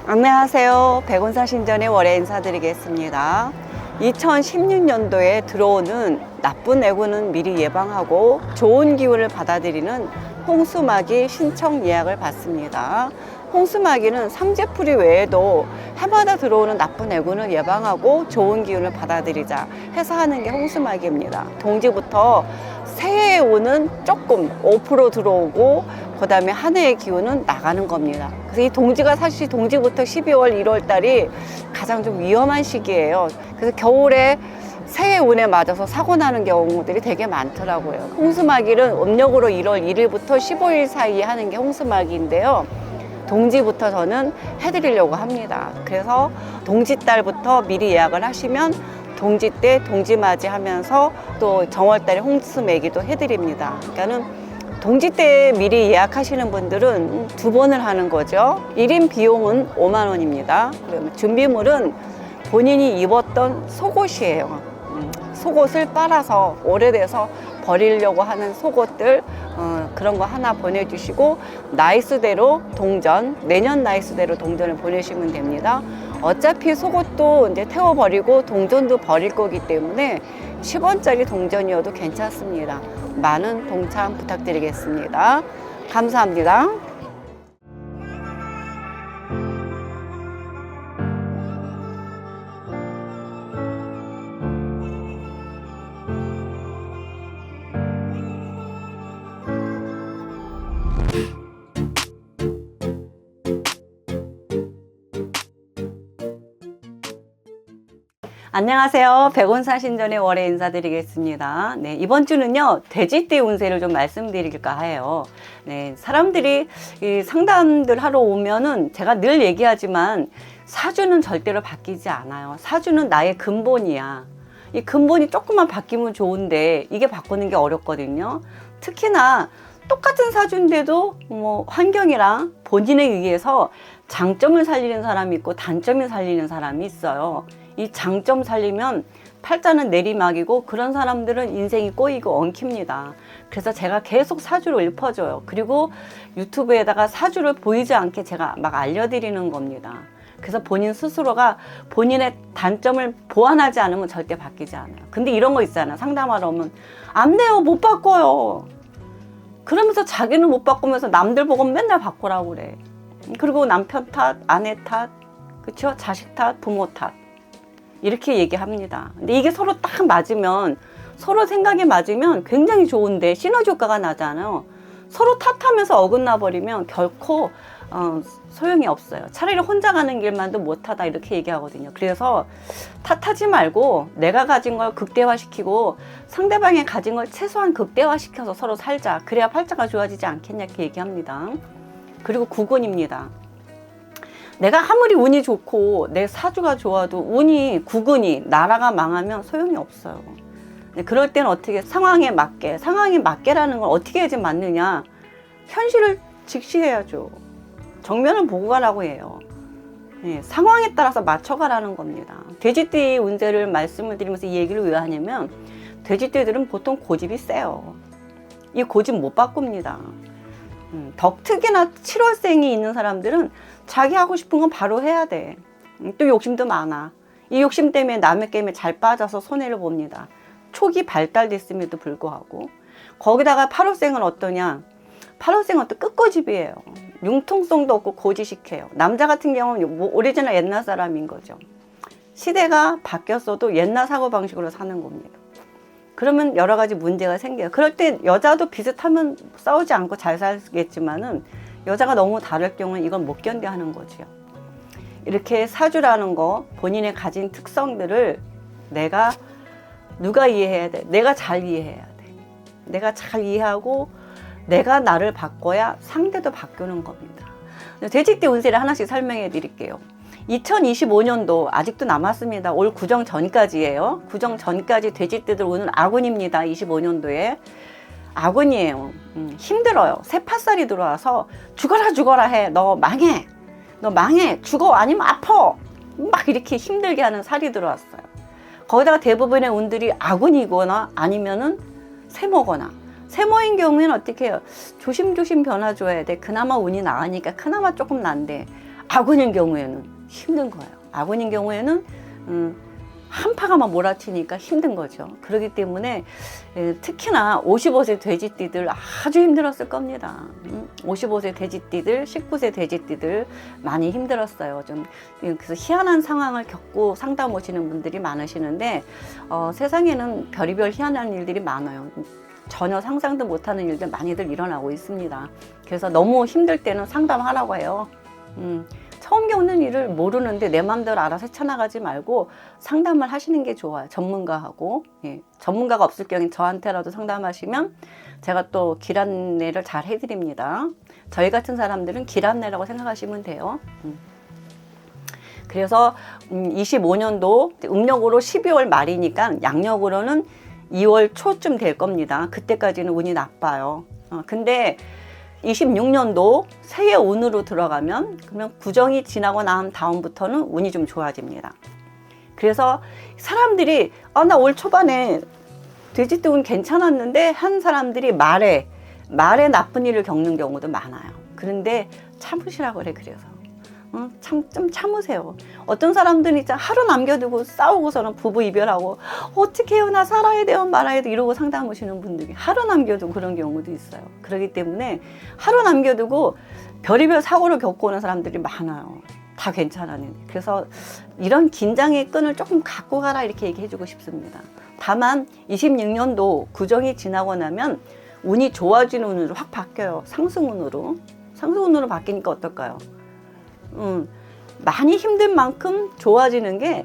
안녕하세요. 백운사 신전의 월에 인사드리겠습니다. 2016년도에 들어오는 나쁜 내구는 미리 예방하고 좋은 기운을 받아들이는 홍수마기 신청 예약을 받습니다. 홍수마기는 삼재풀이 외에도 해마다 들어오는 나쁜 내구는 예방하고 좋은 기운을 받아들이자 해서 하는 게 홍수마기입니다. 동지부터 새해에 오는 조금 5% 들어오고 그 다음에 한 해의 기운은 나가는 겁니다. 그래서 이 동지가 사실 동지부터 12월, 1월 달이 가장 좀 위험한 시기예요. 그래서 겨울에 새해 운에 맞아서 사고 나는 경우들이 되게 많더라고요. 홍수마기는 음력으로 1월 1일부터 15일 사이에 하는 게 홍수마기인데요. 동지부터 저는 해드리려고 합니다. 그래서 동지달부터 미리 예약을 하시면 동지 때 동지맞이 하면서 또 정월달에 홍수매기도 해드립니다. 그러니까는 동지 때 미리 예약하시는 분들은 2번을 하는 거죠. 1인 비용은 5만 원입니다. 그러면 준비물은 본인이 입었던 속옷이에요. 속옷을 빨아서 오래돼서 버리려고 하는 속옷들 그런 거 하나 보내주시고 나이수대로 동전, 내년 나이수대로 동전을 보내시면 됩니다. 어차피 속옷도 이제 태워버리고 동전도 버릴 거기 때문에 10원짜리 동전이어도 괜찮습니다. 많은 동참 부탁드리겠습니다. 감사합니다. 안녕하세요. 백운사 신전의 월에 인사드리겠습니다. 네, 이번 주는요, 돼지띠 운세를 좀 말씀드릴까 해요. 네, 사람들이 이 상담들 하러 오면은 제가 늘 얘기하지만 사주는 절대로 바뀌지 않아요. 사주는 나의 근본이야. 이 근본이 조금만 바뀌면 좋은데 이게 바꾸는 게 어렵거든요. 특히나 똑같은 사주인데도 뭐 환경이랑 본인에 의해서 장점을 살리는 사람이 있고 단점을 살리는 사람이 있어요. 이 장점 살리면 팔자는 내리막이고 그런 사람들은 인생이 꼬이고 엉킵니다. 그래서 제가 계속 사주를 읊어줘요. 그리고 유튜브에다가 사주를 보이지 않게 제가 막 알려드리는 겁니다. 그래서 본인 스스로가 본인의 단점을 보완하지 않으면 절대 바뀌지 않아요. 근데 이런 거 있잖아요. 상담하러 오면 안 돼요, 못 바꿔요. 그러면서 자기는 못 바꾸면서 남들 보고 맨날 바꾸라고 그래. 그리고 남편 탓, 아내 탓, 그쵸? 자식 탓, 부모 탓. 이렇게 얘기합니다. 근데 이게 서로 딱 맞으면, 서로 생각이 맞으면 굉장히 좋은데 시너지 효과가 나잖아요. 서로 탓하면서 어긋나 버리면 결코 소용이 없어요. 차라리 혼자 가는 길만도 못하다 이렇게 얘기하거든요. 그래서 탓하지 말고 내가 가진 걸 극대화시키고 상대방이 가진 걸 최소한 극대화시켜서 서로 살자. 그래야 팔자가 좋아지지 않겠냐 이렇게 얘기합니다. 그리고 9군입니다. 내가 아무리 운이 좋고 내 사주가 좋아도 운이 구근이 나라가 망하면 소용이 없어요. 그럴 때는 어떻게 상황에 맞게라는 걸 어떻게 해야지 맞느냐, 현실을 직시해야죠. 정면을 보고 가라고 해요. 네, 상황에 따라서 맞춰가라는 겁니다. 돼지띠 운세를 말씀을 드리면서 이 얘기를 왜 하냐면 돼지띠들은 보통 고집이 세요. 이 고집 못 바꿉니다. 특히나 7월생이 있는 사람들은 자기 하고 싶은 건 바로 해야 돼. 또 욕심도 많아. 이 욕심 때문에 남의 게임에 잘 빠져서 손해를 봅니다. 촉이 발달됐음에도 불구하고. 거기다가 8월생은 어떠냐? 8월생은 또 끝고집이에요. 융통성도 없고 고지식해요. 남자 같은 경우는 오리지널 옛날 사람인 거죠. 시대가 바뀌었어도 옛날 사고방식으로 사는 겁니다. 그러면 여러 가지 문제가 생겨요. 그럴 때 여자도 비슷하면 싸우지 않고 잘 살겠지만은 여자가 너무 다를 경우는 이건 못 견뎌하는 거죠. 이렇게 사주라는 거, 본인의 가진 특성들을 누가 이해해야 돼? 내가 잘 이해해야 돼. 내가 잘 이해하고 내가 나를 바꿔야 상대도 바꾸는 겁니다. 돼지띠 운세를 하나씩 설명해 드릴게요. 2025년도 아직도 남았습니다. 올 구정 전까지예요. 구정 전까지 돼지띠들 운은 아군입니다. 25년도에. 아군이에요. 힘들어요. 새파살이 들어와서 죽어라 해. 너 망해. 죽어. 아니면 아파. 막 이렇게 힘들게 하는 살이 들어왔어요. 거기다가 대부분의 운들이 아군이거나 아니면은 세모거나. 세모인 경우에는 어떻게 해요? 조심조심 변화줘야 돼. 그나마 운이 나으니까 그나마 조금 난데 아군인 경우에는 힘든 거예요. 아군인 경우에는 한파가 막 몰아치니까 힘든 거죠. 그렇기 때문에 특히나 55세 돼지띠들 아주 힘들었을 겁니다. 55세 돼지띠들, 19세 돼지띠들 많이 힘들었어요. 좀 그래서 희한한 상황을 겪고 상담 오시는 분들이 많으시는데 세상에는 별의별 희한한 일들이 많아요. 전혀 상상도 못하는 일들 많이들 일어나고 있습니다. 그래서 너무 힘들 때는 상담하라고 해요. 처음 겪는 일을 모르는데 내 마음대로 알아서 헤쳐나가지 말고 상담을 하시는 게 좋아요. 전문가하고. 예. 전문가가 없을 경우엔 저한테라도 상담하시면 제가 또 길 안내를 잘 해드립니다. 저희 같은 사람들은 길 안내라고 생각하시면 돼요. 그래서 25년도 음력으로 12월 말이니까 양력으로는 2월 초쯤 될 겁니다. 그때까지는 운이 나빠요. 근데 26년도 새해 운으로 들어가면 그러면 구정이 지나고 난 다음부터는 운이 좀 좋아집니다. 그래서 사람들이 나 올 초반에 돼지띠 운 괜찮았는데 한 사람들이 말에 나쁜 일을 겪는 경우도 많아요. 그런데 참으시라고 그래. 그래서 좀 참으세요. 어떤 사람들은 진짜 하루 남겨두고 싸우고서는 부부 이별하고 어떻게 해요, 나 살아야 돼요 말아야 돼 이러고 상담 오시는 분들이 하루 남겨두고 그런 경우도 있어요. 그렇기 때문에 하루 남겨두고 별의별 사고를 겪고 오는 사람들이 많아요. 다 괜찮았는데. 그래서 이런 긴장의 끈을 조금 갖고 가라 이렇게 얘기해 주고 싶습니다. 다만 26년도 구정이 지나고 나면 운이 좋아지는 운으로 확 바뀌어요. 상승운으로 바뀌니까 어떨까요? 많이 힘든 만큼 좋아지는 게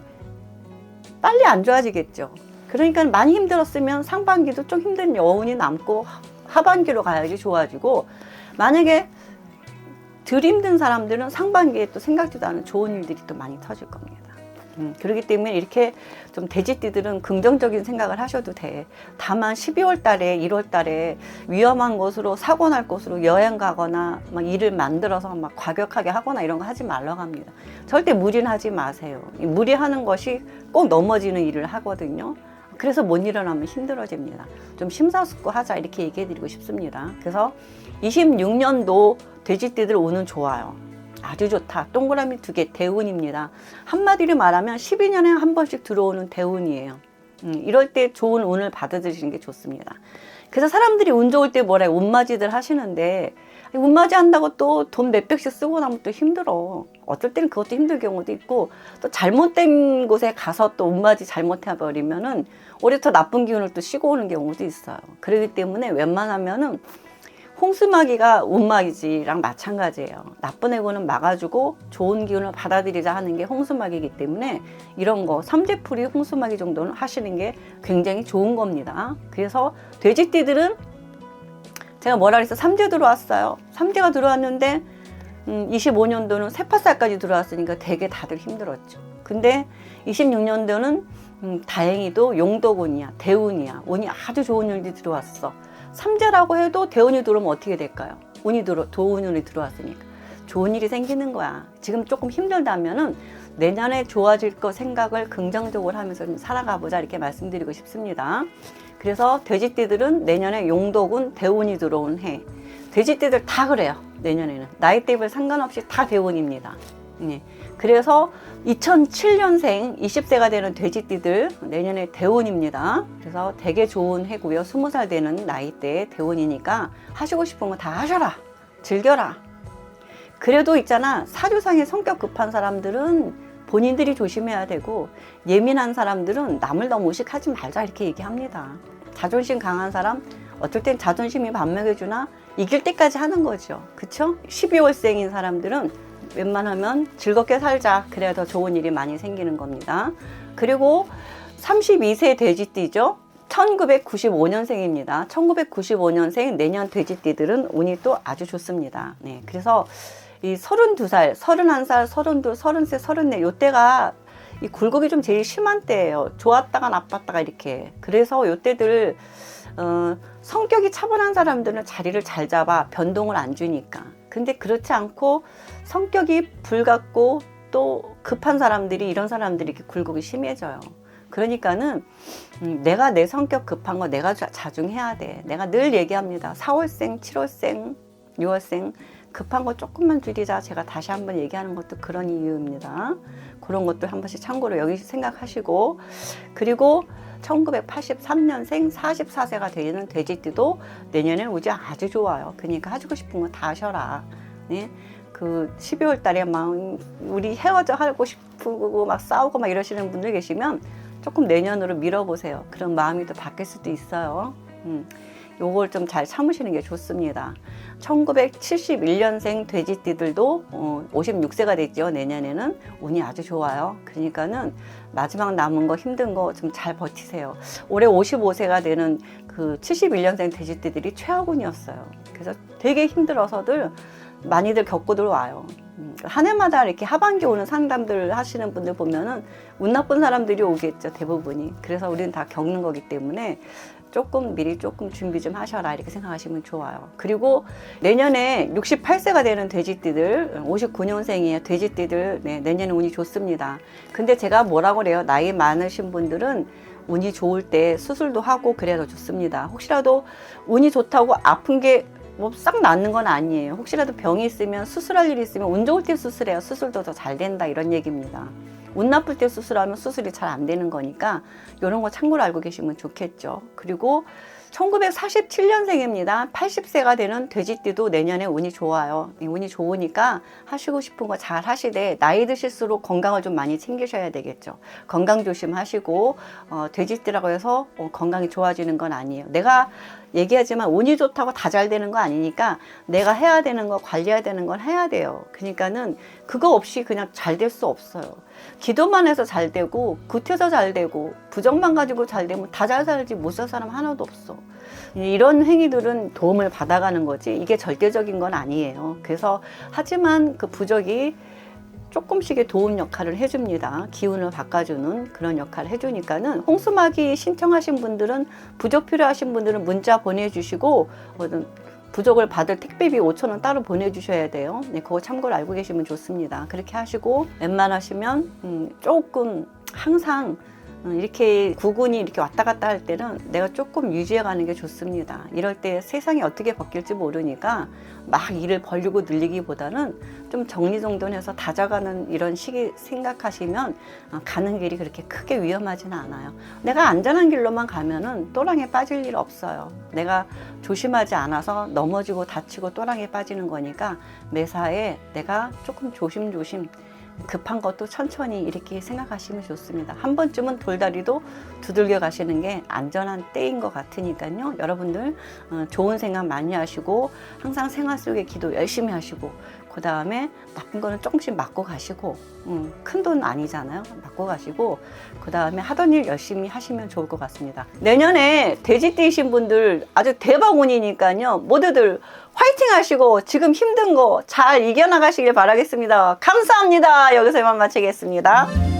빨리 안 좋아지겠죠. 그러니까 많이 힘들었으면 상반기도 좀 힘든 여운이 남고 하반기로 가야지 좋아지고, 만약에 덜 힘든 사람들은 상반기에 또 생각지도 않은 좋은 일들이 또 많이 터질 겁니다. 그렇기 때문에 이렇게 좀 돼지띠들은 긍정적인 생각을 하셔도 돼. 다만 12월 달에 1월 달에 위험한 곳으로 사고 날 곳으로 여행 가거나 막 일을 만들어서 막 과격하게 하거나 이런 거 하지 말라고 합니다. 절대 무리는 하지 마세요. 무리하는 것이 꼭 넘어지는 일을 하거든요. 그래서 못 일어나면 힘들어집니다. 좀 심사숙고하자 이렇게 얘기해 드리고 싶습니다. 그래서 26년도 돼지띠들 운은 좋아요. 아주 좋다. 동그라미 2개 대운입니다. 한마디로 말하면 12년에 한 번씩 들어오는 대운이에요. 이럴 때 좋은 운을 받아들이시는 게 좋습니다. 그래서 사람들이 운 좋을 때 뭐래 운맞이들 하시는데, 운맞이 한다고 또 돈 몇백씩 쓰고 나면 또 힘들어. 어떨 때는 그것도 힘들 경우도 있고, 또 잘못된 곳에 가서 또 운맞이 잘못해버리면은 오히려 더 나쁜 기운을 또 씌고 오는 경우도 있어요. 그렇기 때문에 웬만하면은 홍수마귀가 운마귀랑 마찬가지예요. 나쁜 애고는 막아주고 좋은 기운을 받아들이자 하는 게 홍수마귀이기 때문에 이런 거 삼재풀이 홍수마귀 정도는 하시는 게 굉장히 좋은 겁니다. 그래서 돼지띠들은 제가 뭐라 그랬어? 삼재 들어왔어요. 삼재가 들어왔는데 25년도는 세파살까지 들어왔으니까 되게 다들 힘들었죠. 근데 26년도는 다행히도 용덕운이야, 대운이야. 운이 아주 좋은 일이 들어왔어. 삼재라고 해도 대운이 들어오면 어떻게 될까요? 좋은 운이 들어왔으니까 좋은 일이 생기는 거야. 지금 조금 힘들다면은 내년에 좋아질 거 생각을 긍정적으로 하면서 좀 살아가 보자 이렇게 말씀드리고 싶습니다. 그래서 돼지띠들은 내년에 용덕운 대운이 들어온 해. 돼지띠들 다 그래요. 내년에는 나이대별 상관없이 다 대운입니다. 네. 그래서 2007년생 20세가 되는 돼지띠들 내년에 대운입니다. 그래서 되게 좋은 해고요. 20살 되는 나이대의 대운이니까 하시고 싶은 거 다 하셔라. 즐겨라. 그래도 있잖아, 사주상에 성격 급한 사람들은 본인들이 조심해야 되고, 예민한 사람들은 남을 너무 의식하지 말자 이렇게 얘기합니다. 자존심 강한 사람 어떨 땐 자존심이 밥 먹여주나 이길 때까지 하는 거죠. 그쵸? 12월생인 사람들은 웬만하면 즐겁게 살자. 그래야 더 좋은 일이 많이 생기는 겁니다. 그리고 32세 돼지띠죠. 1995년생입니다. 1995년생 내년 돼지띠들은 운이 또 아주 좋습니다. 네, 그래서 이 32살, 31살, 32, 33, 34 요때가 이 굴곡이 좀 제일 심한 때예요. 좋았다가 나빴다가 이렇게. 그래서 요때들 성격이 차분한 사람들은 자리를 잘 잡아 변동을 안 주니까. 근데 그렇지 않고 성격이 불같고 또 급한 사람들이, 이런 사람들이 이렇게 굴곡이 심해져요. 그러니까는 내가 내 성격 급한 거 내가 자중해야 돼. 내가 늘 얘기합니다. 4월생, 7월생, 6월생 급한 거 조금만 줄이자 제가 다시 한번 얘기하는 것도 그런 이유입니다. 그런 것도 한 번씩 참고로 여기 생각하시고, 그리고 1983년생 44세가 되는 돼지띠도 내년엔 운이 아주 좋아요. 그러니까 하시고 싶은 거 다 하셔라. 네? 그 12월 달에 막 우리 헤어져 하고 싶고 막 싸우고 막 이러시는 분들 계시면 조금 내년으로 밀어보세요. 그런 마음이 또 바뀔 수도 있어요. 요걸 좀 잘 참으시는 게 좋습니다. 1971년생 돼지띠들도 56세가 됐죠. 내년에는 운이 아주 좋아요. 그러니까는 마지막 남은 거 힘든 거 좀 잘 버티세요. 올해 55세가 되는 그 71년생 돼지띠들이 최하군이었어요. 그래서 되게 힘들어서들 많이들 겪고들 와요. 한 해마다 이렇게 하반기 오는 상담들 하시는 분들 보면은 운 나쁜 사람들이 오겠죠, 대부분이. 그래서 우리는 다 겪는 거기 때문에 조금 미리 조금 준비 좀 하셔라 이렇게 생각하시면 좋아요. 그리고 내년에 68세가 되는 돼지띠들, 59년생이에요. 돼지띠들, 네, 내년에 운이 좋습니다. 근데 제가 뭐라고 그래요? 나이 많으신 분들은 운이 좋을 때 수술도 하고 그래야 더 좋습니다. 혹시라도 운이 좋다고 아픈 게 뭐 싹 낫는 건 아니에요. 혹시라도 병이 있으면 수술할 일이 있으면 운 좋을 때 수술해요. 수술도 더 잘 된다 이런 얘기입니다. 운 나쁠 때 수술하면 수술이 잘 안 되는 거니까 이런 거 참고로 알고 계시면 좋겠죠. 그리고 1947년생입니다. 80세가 되는 돼지띠도 내년에 운이 좋아요. 운이 좋으니까 하시고 싶은 거 잘 하시되 나이 드실수록 건강을 좀 많이 챙기셔야 되겠죠. 건강 조심하시고 돼지띠라고 해서 건강이 좋아지는 건 아니에요. 내가 얘기하지만 운이 좋다고 다 잘 되는 거 아니니까 내가 해야 되는 거 관리해야 되는 건 해야 돼요. 그러니까는 그거 없이 그냥 잘 될 수 없어요. 기도만 해서 잘 되고 굿해서 잘 되고 부정만 가지고 잘 되면 다 잘 살지 못 살 사람 하나도 없어. 이런 행위들은 도움을 받아가는 거지 이게 절대적인 건 아니에요. 그래서 하지만 그 부적이 조금씩의 도움 역할을 해줍니다. 기운을 바꿔주는 그런 역할을 해주니까는 홍수마기 신청하신 분들은 부적 필요하신 분들은 문자 보내주시고 부적을 받을 택배비 5,000원 따로 보내주셔야 돼요. 네, 그거 참고로 알고 계시면 좋습니다. 그렇게 하시고 웬만하시면 조금 항상 이렇게 구군이 이렇게 왔다 갔다 할 때는 내가 조금 유지해 가는 게 좋습니다. 이럴 때 세상이 어떻게 바뀔지 모르니까 막 일을 벌리고 늘리기보다는 좀 정리정돈해서 다져가는 이런 시기 생각하시면 가는 길이 그렇게 크게 위험하지는 않아요. 내가 안전한 길로만 가면은 또랑에 빠질 일 없어요. 내가 조심하지 않아서 넘어지고 다치고 또랑에 빠지는 거니까 매사에 내가 조금 조심조심 급한 것도 천천히 이렇게 생각하시면 좋습니다. 한 번쯤은 돌다리도 두들겨 가시는 게 안전한 때인 것 같으니까요. 여러분들 좋은 생각 많이 하시고 항상 생활 속에 기도 열심히 하시고 그 다음에 나쁜 거는 조금씩 맞고 가시고 큰 돈 아니잖아요. 맞고 가시고 그 다음에 하던 일 열심히 하시면 좋을 것 같습니다. 내년에 돼지띠이신 분들 아주 대박 운이니까요. 모두들 화이팅 하시고 지금 힘든 거 잘 이겨나가시길 바라겠습니다. 감사합니다. 여기서 이만 마치겠습니다.